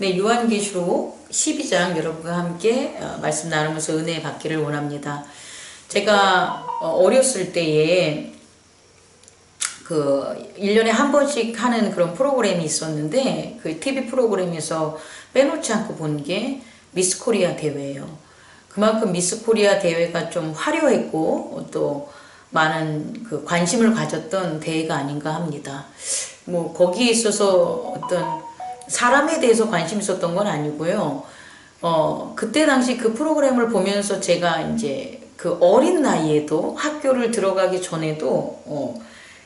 네, 요한계시록 12장 여러분과 함께 말씀 나누면서 은혜 받기를 원합니다. 제가 어렸을 때에 그 1년에 한 번씩 하는 그런 프로그램이 있었는데 그 TV 프로그램에서 빼놓지 않고 본 게 미스 코리아 대회예요. 그만큼 미스 코리아 대회가 좀 화려했고 또 많은 그 관심을 가졌던 대회가 아닌가 합니다. 뭐 거기에 있어서 어떤 사람에 대해서 관심이 있었던 건 아니고요. 그때 당시 그 프로그램을 보면서 제가 이제 그 어린 나이에도 학교를 들어가기 전에도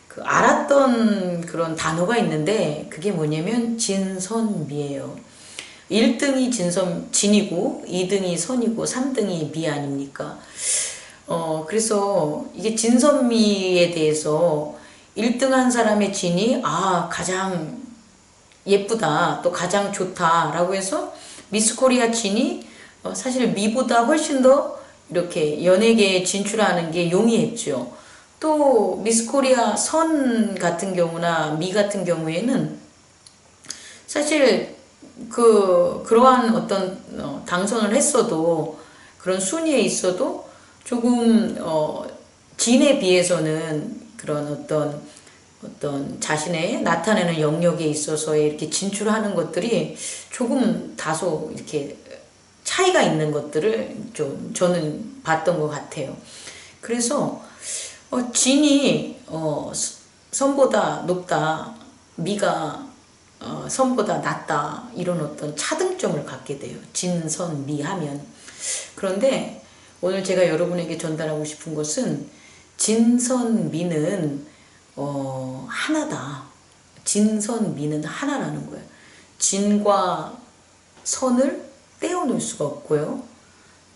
그 알았던 그런 단어가 있는데 그게 뭐냐면 진선미예요. 1등이 진이고 2등이 선이고 3등이 미 아닙니까? 그래서 이게 진선미에 대해서 1등 한 사람의 진이 가장 예쁘다 또 가장 좋다 라고 해서 미스 코리아 진이 사실 미보다 훨씬 더 이렇게 연예계에 진출하는 게 용이했죠. 또 미스 코리아 선 같은 경우나 미 같은 경우에는 사실 그러한 어떤 당선을 했어도 그런 순위에 있어도 조금 진에 비해서는 그런 어떤 자신의 나타내는 영역에 있어서의 이렇게 진출하는 것들이 조금 다소 이렇게 차이가 있는 것들을 좀 저는 봤던 것 같아요. 그래서 진이 선보다 높다, 미가 선보다 낮다 이런 어떤 차등점을 갖게 돼요. 진, 선, 미 하면. 그런데 오늘 제가 여러분에게 전달하고 싶은 것은 진, 선, 미는 하나다. 진선 미는 하나라는 거예요. 진과 선을 떼어놓을 수가 없고요.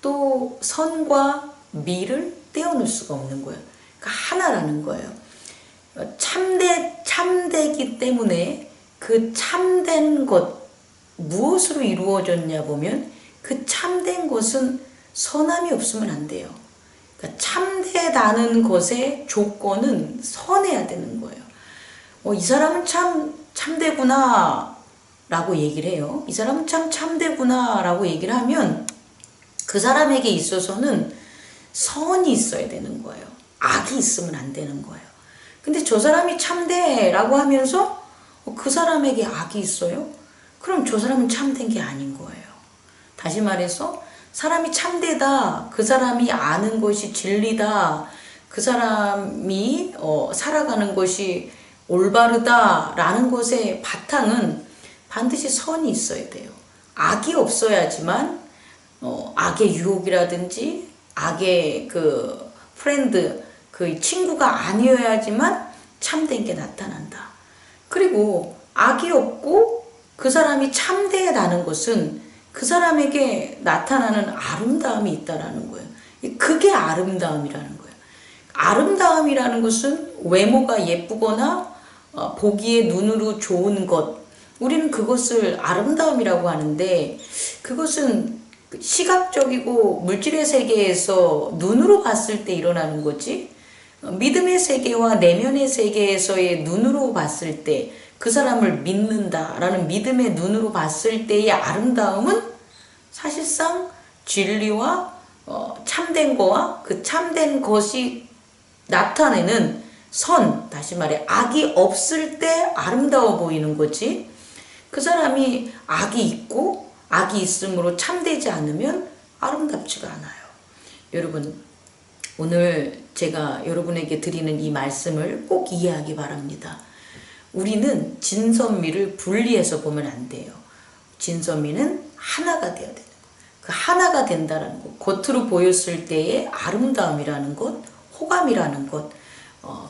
또 선과 미를 떼어놓을 수가 없는 거예요. 그러니까 하나라는 거예요. 참되기 때문에 그 참된 것 무엇으로 이루어졌냐 보면 그 참된 것은 선함이 없으면 안 돼요. 그러니까 참되다는 것의 조건은 선해야 되는 거예요. 이 사람은 참 참되구나 라고 얘기를 해요. 이 사람은 참 참되구나 라고 얘기를 하면 그 사람에게 있어서는 선이 있어야 되는 거예요. 악이 있으면 안 되는 거예요. 근데 저 사람이 참되라고 하면서 그 사람에게 악이 있어요? 그럼 저 사람은 참된 게 아닌 거예요. 다시 말해서 사람이 참되다, 그 사람이 아는 것이 진리다, 그 사람이 살아가는 것이 올바르다라는 것의 바탕은 반드시 선이 있어야 돼요. 악이 없어야지만 악의 유혹이라든지 악의 그 프렌드, 그 친구가 아니어야지만 참된 게 나타난다. 그리고 악이 없고 그 사람이 참되다는 것은 그 사람에게 나타나는 아름다움이 있다라는 거예요. 그게 아름다움이라는 거예요. 아름다움이라는 것은 외모가 예쁘거나 보기에 눈으로 좋은 것, 우리는 그것을 아름다움이라고 하는데 그것은 시각적이고 물질의 세계에서 눈으로 봤을 때 일어나는 거지, 믿음의 세계와 내면의 세계에서의 눈으로 봤을 때 그 사람을 믿는다라는 믿음의 눈으로 봤을 때의 아름다움은 사실상 진리와 참된 거와 그 참된 것이 나타내는 선, 다시 말해 악이 없을 때 아름다워 보이는 거지, 그 사람이 악이 있고 악이 있으므로 참되지 않으면 아름답지가 않아요. 여러분, 오늘 제가 여러분에게 드리는 이 말씀을 꼭 이해하기 바랍니다. 우리는 진선미를 분리해서 보면 안 돼요. 진선미는 하나가 되어야 되는 거예요. 그 하나가 된다는 것, 겉으로 보였을 때의 아름다움이라는 것, 호감이라는 것,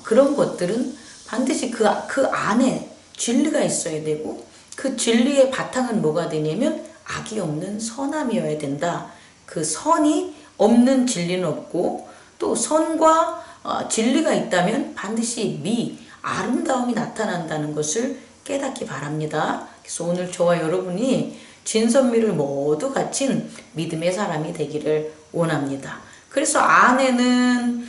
그런 것들은 반드시 그 안에 진리가 있어야 되고, 그 진리의 바탕은 뭐가 되냐면 악이 없는 선함이어야 된다. 그 선이 없는 진리는 없고, 또 선과 진리가 있다면 반드시 아름다움이 나타난다는 것을 깨닫기 바랍니다. 그래서 오늘 저와 여러분이 진선미를 모두 갖춘 믿음의 사람이 되기를 원합니다. 그래서 안에는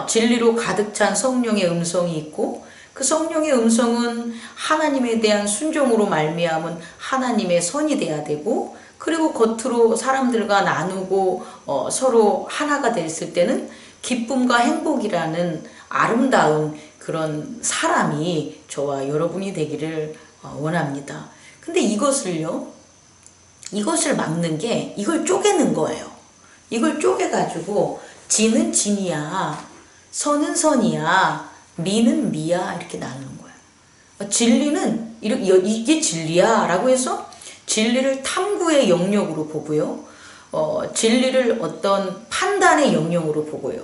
진리로 가득 찬 성령의 음성이 있고, 그 성령의 음성은 하나님에 대한 순종으로 말미암은 하나님의 선이 돼야 되고, 그리고 겉으로 사람들과 나누고 서로 하나가 됐을 때는 기쁨과 행복이라는 아름다운 그런 사람이 저와 여러분이 되기를 원합니다. 근데 이것을 막는 게 이걸 쪼개는 거예요. 이걸 쪼개가지고 진은 진이야, 선은 선이야, 미는 미야 이렇게 나누는 거예요. 진리는 이게 진리야 라고 해서 진리를 탐구의 영역으로 보고요. 진리를 어떤 판단의 영역으로 보고요.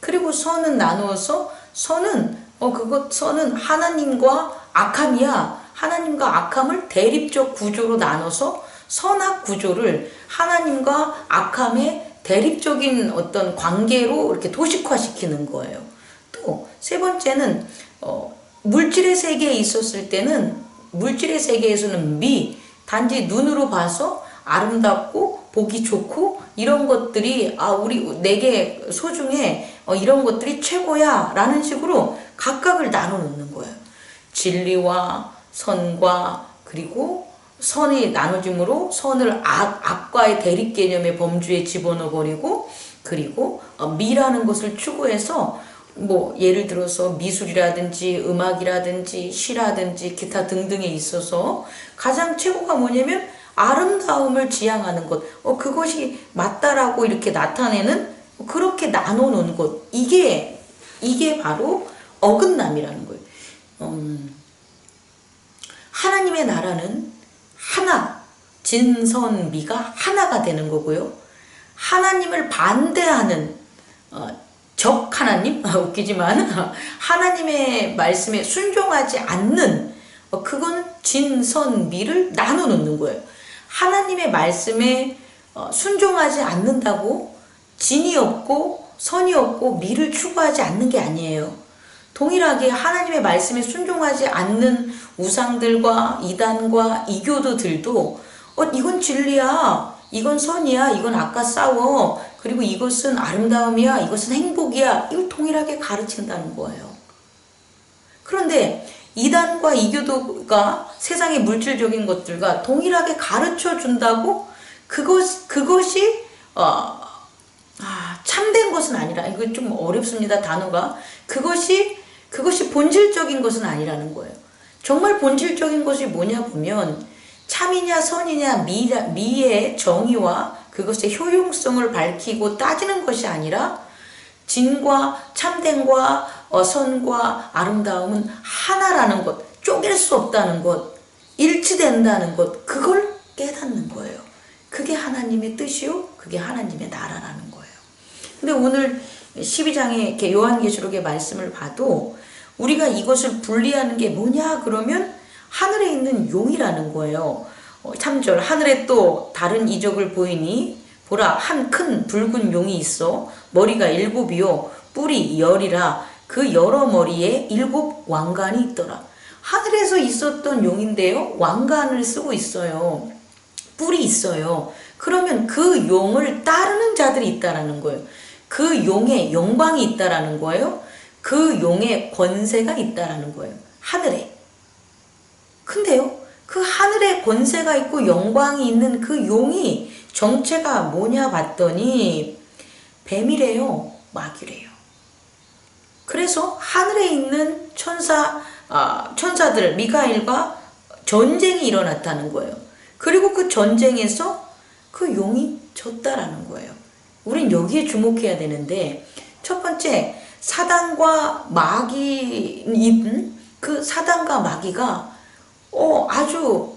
그리고 선은 나누어서 선은 하나님과 악함이야. 하나님과 악함을 대립적 구조로 나눠서 선악 구조를 하나님과 악함의 대립적인 어떤 관계로 이렇게 도식화시키는 거예요. 또 세 번째는 물질의 세계에 있었을 때는 물질의 세계에서는 단지 눈으로 봐서 아름답고 보기 좋고 이런 것들이 내게 소중해, 이런 것들이 최고야 라는 식으로 각각을 나눠 놓는 거예요. 진리와 선과 그리고 선이 나눠짐으로 선을 악과의 대립 개념의 범주에 집어넣어 버리고, 그리고 미라는 것을 추구해서 예를 들어서 미술이라든지 음악이라든지 시라든지 기타 등등에 있어서 가장 최고가 뭐냐면 아름다움을 지향하는 것, 그것이 맞다라고 이렇게 나타내는, 그렇게 나눠 놓은 것, 이게 바로 어긋남이라는 거예요. 하나님의 나라는 하나, 진선미가 하나가 되는 거고요. 하나님을 반대하는 적 하나님, 웃기지만 하나님의 말씀에 순종하지 않는, 그거는 진선미를 나눠 놓는 거예요. 하나님의 말씀에 순종하지 않는다고 진이 없고 선이 없고 미를 추구하지 않는 게 아니에요. 동일하게 하나님의 말씀에 순종하지 않는 우상들과 이단과 이교도들도 이건 진리야, 이건 선이야, 이건 아까 싸워, 그리고 이것은 아름다움이야, 이것은 행복이야, 이걸 동일하게 가르친다는 거예요. 그런데 이단과 이교도가 세상의 물질적인 것들과 동일하게 가르쳐 준다고 그것이 참된 것은 아니라, 이거 좀 어렵습니다, 단어가. 그것이 본질적인 것은 아니라는 거예요. 정말 본질적인 것이 뭐냐 보면 참이냐 선이냐 미의 정의와 그것의 효용성을 밝히고 따지는 것이 아니라 진과 참됨과 선과 아름다움은 하나라는 것, 쪼갤 수 없다는 것, 일치된다는 것, 그걸 깨닫는 거예요. 그게 하나님의 뜻이요, 그게 하나님의 나라라는 거예요. 근데 오늘 12장의 요한계시록의 말씀을 봐도 우리가 이것을 분리하는 게 뭐냐 그러면 하늘에 있는 용이라는 거예요. 3절, 하늘에 또 다른 이적을 보이니 보라, 한 큰 붉은 용이 있어 머리가 7이요 뿔이 10이라 그 여러 머리에 7 왕관이 있더라. 하늘에서 있었던 용인데요, 왕관을 쓰고 있어요. 뿔이 있어요. 그러면 그 용을 따르는 자들이 있다라는 거예요. 그 용의 영광이 있다라는 거예요. 그 용의 권세가 있다라는 거예요, 하늘에. 근데요, 그 하늘에 권세가 있고 영광이 있는 그 용이 정체가 뭐냐 봤더니 뱀이래요, 마귀래요. 그래서 하늘에 있는 천사들 미가엘과 전쟁이 일어났다는 거예요. 그리고 그 전쟁에서 그 용이 졌다라는 거예요. 우린 여기에 주목해야 되는데, 첫 번째, 사단과 마귀인 그 사단과 마귀가 아주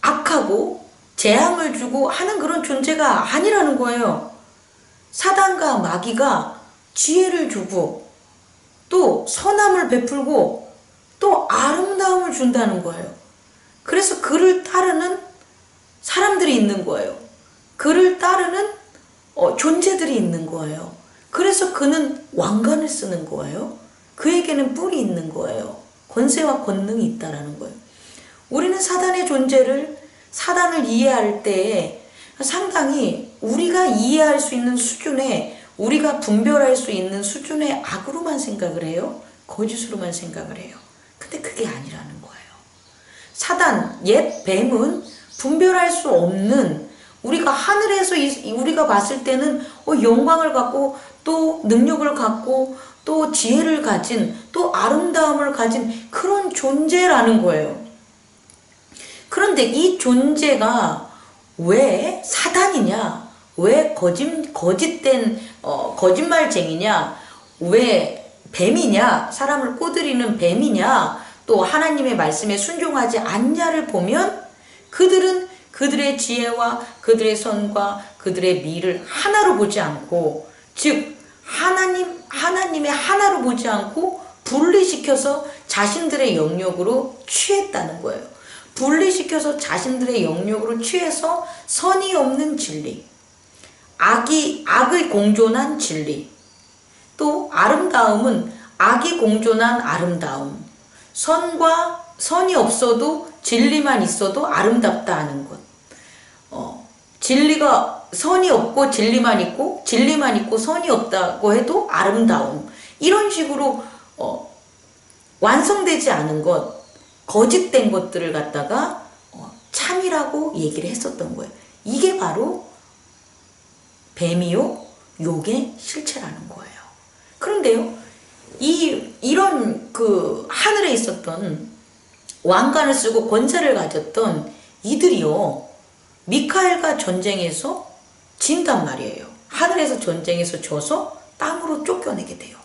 악하고 재앙을 주고 하는 그런 존재가 아니라는 거예요. 사단과 마귀가 지혜를 주고 또 선함을 베풀고 또 아름다움을 준다는 거예요. 그래서 그를 따르는 사람들이 있는 거예요. 그를 따르는 존재들이 있는 거예요. 그래서 그는 왕관을 쓰는 거예요. 그에게는 뿔이 있는 거예요. 권세와 권능이 있다라는 거예요. 우리는 사단의 존재를, 사단을 이해할 때 상당히 우리가 이해할 수 있는 수준의, 우리가 분별할 수 있는 수준의 악으로만 생각을 해요. 거짓으로만 생각을 해요. 근데 그게 아니라는 거예요. 사단, 옛 뱀은 분별할 수 없는, 우리가 하늘에서 우리가 봤을 때는 영광을 갖고 또 능력을 갖고 또 지혜를 가진 또 아름다움을 가진 그런 존재라는 거예요. 그런데 이 존재가 왜 사단이냐, 왜 거짓된 거짓말쟁이냐, 왜 뱀이냐, 사람을 꼬드리는 뱀이냐, 또 하나님의 말씀에 순종하지 않냐를 보면 그들은 그들의 지혜와 그들의 선과 그들의 미를 하나로 보지 않고, 즉 하나님의 하나로 보지 않고 분리시켜서 자신들의 영역으로 취했다는 거예요. 분리시켜서 자신들의 영역으로 취해서 선이 없는 진리, 악의 공존한 진리, 또 아름다움은 악이 공존한 아름다움, 선이 없어도 진리만 있어도 아름답다 하는 것, 진리가 선이 없고 진리만 있고 진리만 있고 선이 없다고 해도 아름다움, 이런 식으로 완성되지 않은 것, 거짓된 것들을 갖다가 참이라고 얘기를 했었던 거예요. 이게 바로 뱀이요 욕의 실체라는 거예요. 그런데요, 이런 하늘에 있었던 왕관을 쓰고 권세를 가졌던 이들이요, 미카엘과 전쟁에서 진단 말이에요. 하늘에서 전쟁에서 져서 땅으로 쫓겨내게 돼요.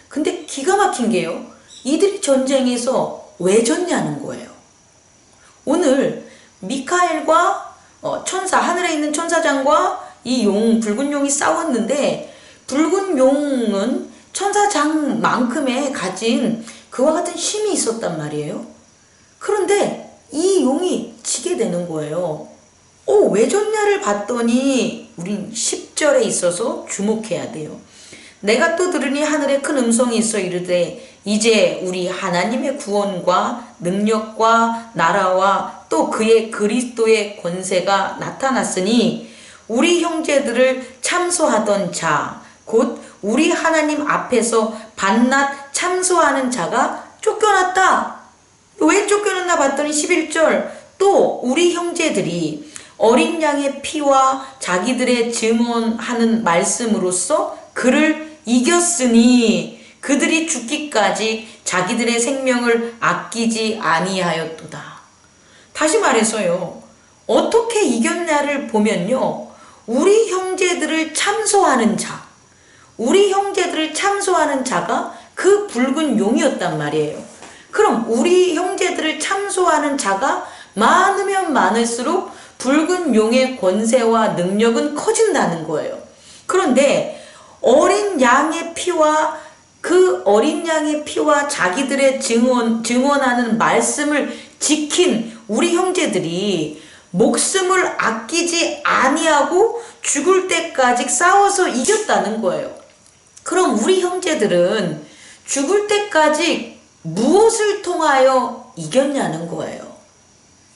근데 기가 막힌 게요, 이들이 전쟁에서 왜 졌냐는 거예요. 오늘 미카엘과 하늘에 있는 천사장과 이 붉은 용이 싸웠는데, 붉은 용은 천사장만큼의 가진 그와 같은 힘이 있었단 말이에요. 그런데 이 용이 지게 되는 거예요. 왜 졌냐를 봤더니 우린 10절에 있어서 주목해야 돼요. 내가 또 들으니 하늘에 큰 음성이 있어 이르되 이제 우리 하나님의 구원과 능력과 나라와 또 그의 그리스도의 권세가 나타났으니 우리 형제들을 참소하던 자, 곧 우리 하나님 앞에서 밤낮 참소하는 자가 쫓겨났다. 왜 쫓겨났나 봤더니 11절, 또 우리 형제들이 어린 양의 피와 자기들의 증언하는 말씀으로써 그를 이겼으니 그들이 죽기까지 자기들의 생명을 아끼지 아니하였도다. 다시 말해서요, 어떻게 이겼냐를 보면요, 우리 형제들을 참소하는 자, 우리 형제들을 참소하는 자가 그 붉은 용이었단 말이에요. 그럼 우리 형제들을 참소하는 자가 많으면 많을수록 붉은 용의 권세와 능력은 커진다는 거예요. 그런데 어린 양의 피와 그 어린 양의 피와 자기들의 증언하는 말씀을 지킨 우리 형제들이 목숨을 아끼지 아니하고 죽을 때까지 싸워서 이겼다는 거예요. 그럼 우리 형제들은 죽을 때까지 무엇을 통하여 이겼냐는 거예요.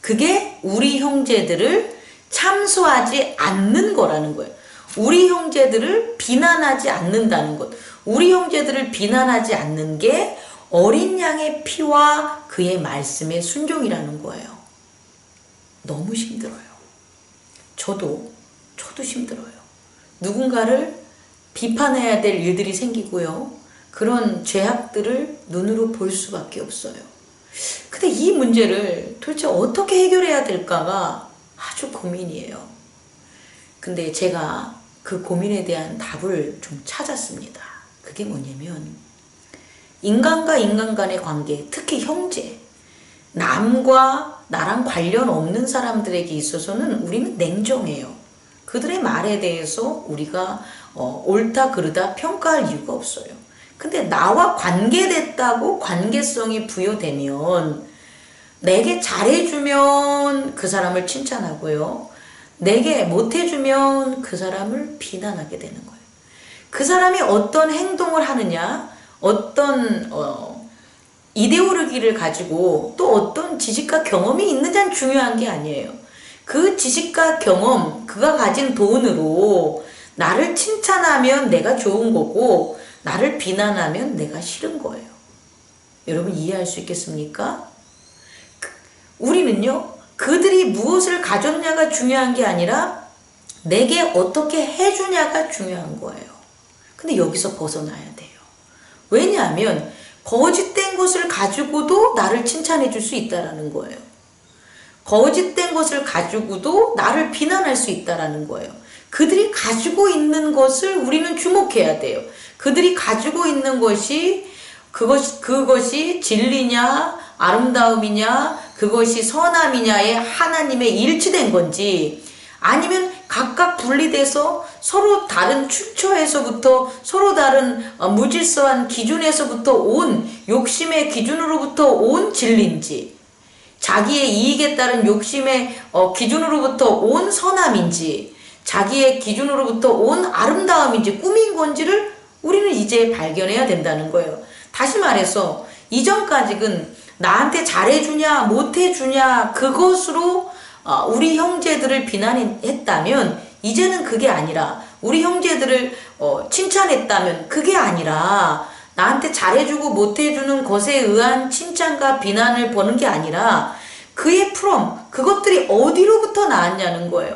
그게 우리 형제들을 참소하지 않는 거라는 거예요. 우리 형제들을 비난하지 않는다는 것. 우리 형제들을 비난하지 않는 게 어린 양의 피와 그의 말씀의 순종이라는 거예요. 너무 힘들어요. 저도 힘들어요. 누군가를 비판해야 될 일들이 생기고요, 그런 죄악들을 눈으로 볼 수밖에 없어요. 근데 이 문제를 도대체 어떻게 해결해야 될까가 아주 고민이에요. 근데 제가 그 고민에 대한 답을 좀 찾았습니다. 그게 뭐냐면, 인간과 인간 간의 관계, 특히 형제, 남과 나랑 관련 없는 사람들에게 있어서는 우리는 냉정해요. 그들의 말에 대해서 우리가 옳다 그르다 평가할 이유가 없어요. 근데 나와 관계됐다고 관계성이 부여되면, 내게 잘해주면 그 사람을 칭찬하고요, 내게 못해주면 그 사람을 비난하게 되는 거예요. 그 사람이 어떤 행동을 하느냐, 어떤 이데올로기를 가지고 또 어떤 지식과 경험이 있느냐는 중요한 게 아니에요. 그 지식과 경험, 그가 가진 돈으로 나를 칭찬하면 내가 좋은 거고 나를 비난하면 내가 싫은 거예요. 여러분 이해할 수 있겠습니까? 우리는요, 그들이 무엇을 가졌냐가 중요한 게 아니라 내게 어떻게 해주냐가 중요한 거예요. 근데 여기서 벗어나야 돼요. 왜냐하면 거짓된 것을 가지고도 나를 칭찬해 줄 수 있다라는 거예요. 거짓된 것을 가지고도 나를 비난할 수 있다라는 거예요. 그들이 가지고 있는 것을 우리는 주목해야 돼요. 그들이 가지고 있는 것이 그것이 진리냐, 아름다움이냐, 그것이 선함이냐에 하나님의 일치된 건지, 아니면 각각 분리돼서 서로 다른 출처에서부터, 서로 다른 무질서한 기준에서부터 온, 욕심의 기준으로부터 온 진리인지, 자기의 이익에 따른 욕심의 기준으로부터 온 선함인지, 자기의 기준으로부터 온 아름다움인지, 꿈인 건지를 우리는 이제 발견해야 된다는 거예요. 다시 말해서 이전까지는 나한테 잘해주냐 못해주냐 그것으로 우리 형제들을 비난했다면, 이제는 그게 아니라, 우리 형제들을 칭찬했다면 그게 아니라, 나한테 잘해주고 못해주는 것에 의한 칭찬과 비난을 보는 게 아니라 그의 그것들이 어디로부터 나왔냐는 거예요.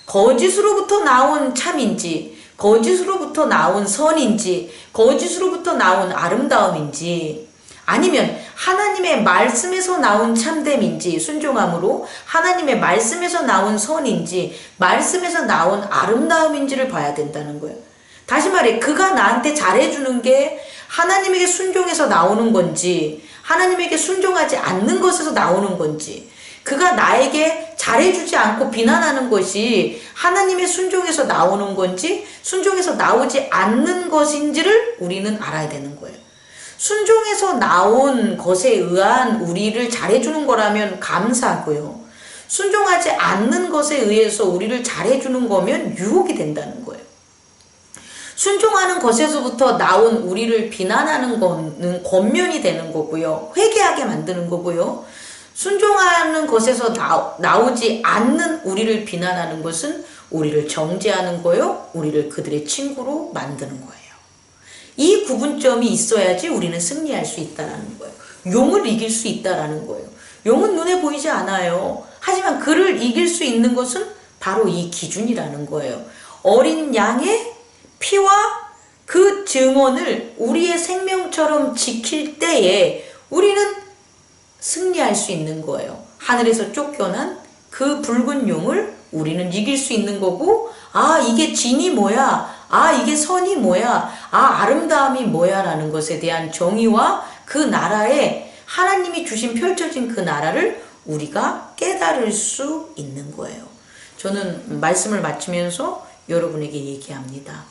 거짓으로부터 나온 참인지, 거짓으로부터 나온 선인지, 거짓으로부터 나온 아름다움인지, 아니면 하나님의 말씀에서 나온 참됨인지, 순종함으로 하나님의 말씀에서 나온 선인지, 말씀에서 나온 아름다움인지를 봐야 된다는 거예요. 다시 말해, 그가 나한테 잘해주는 게 하나님에게 순종해서 나오는 건지, 하나님에게 순종하지 않는 것에서 나오는 건지, 그가 나에게 잘해주지 않고 비난하는 것이 하나님의 순종에서 나오는 건지, 순종해서 나오지 않는 것인지를 우리는 알아야 되는 거예요. 순종해서 나온 것에 의한 우리를 잘해주는 거라면 감사하고요, 순종하지 않는 것에 의해서 우리를 잘해주는 거면 유혹이 된다는 거예요. 순종하는 것에서부터 나온 우리를 비난하는 거는 권면이 되는 거고요, 회개하게 만드는 거고요, 순종하는 것에서 나오지 않는 우리를 비난하는 것은 우리를 정죄하는 거요, 우리를 그들의 친구로 만드는 거예요. 이 구분점이 있어야지 우리는 승리할 수 있다는 거예요. 용을 이길 수 있다는 거예요. 용은 눈에 보이지 않아요. 하지만 그를 이길 수 있는 것은 바로 이 기준이라는 거예요. 어린 양의 피와 그 증언을 우리의 생명처럼 지킬 때에 우리는 승리할 수 있는 거예요. 하늘에서 쫓겨난 그 붉은 용을 우리는 이길 수 있는 거고, 이게 진이 뭐야, 이게 선이 뭐야, 아름다움이 뭐야 라는 것에 대한 정의와 그 나라에 하나님이 주신 펼쳐진 그 나라를 우리가 깨달을 수 있는 거예요. 저는 말씀을 마치면서 여러분에게 얘기합니다.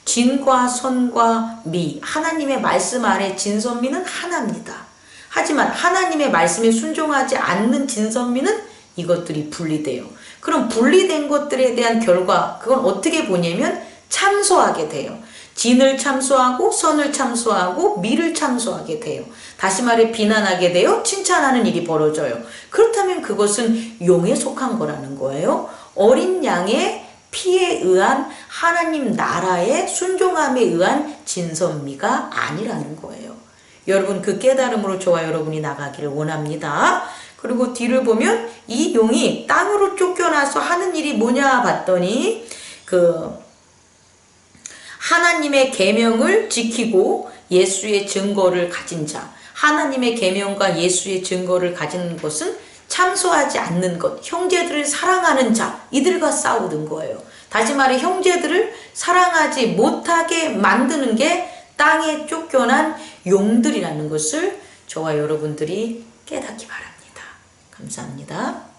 진과 선과 미, 하나님의 말씀 아래 진선미는 하나입니다. 하지만 하나님의 말씀에 순종하지 않는 진선미는 이것들이 분리돼요. 그럼 분리된 것들에 대한 결과, 그건 어떻게 보냐면 참소하게 돼요. 진을 참소하고 선을 참소하고 미를 참소하게 돼요. 다시 말해 비난하게 돼요. 칭찬하는 일이 벌어져요. 그렇다면 그것은 용에 속한 거라는 거예요. 어린 양의 피에 의한 하나님 나라의 순종함에 의한 진선미가 아니라는 거예요. 여러분, 그 깨달음으로 저와 여러분이 나가기를 원합니다. 그리고 뒤를 보면 이 용이 땅으로 쫓겨나서 하는 일이 뭐냐 봤더니 하나님의 계명을 지키고 예수의 증거를 가진 자, 하나님의 계명과 예수의 증거를 가진 것은 참소하지 않는 것, 형제들을 사랑하는 자, 이들과 싸우는 거예요. 다시 말해 형제들을 사랑하지 못하게 만드는 게 땅에 쫓겨난 용들이라는 것을 저와 여러분들이 깨닫기 바랍니다. 감사합니다.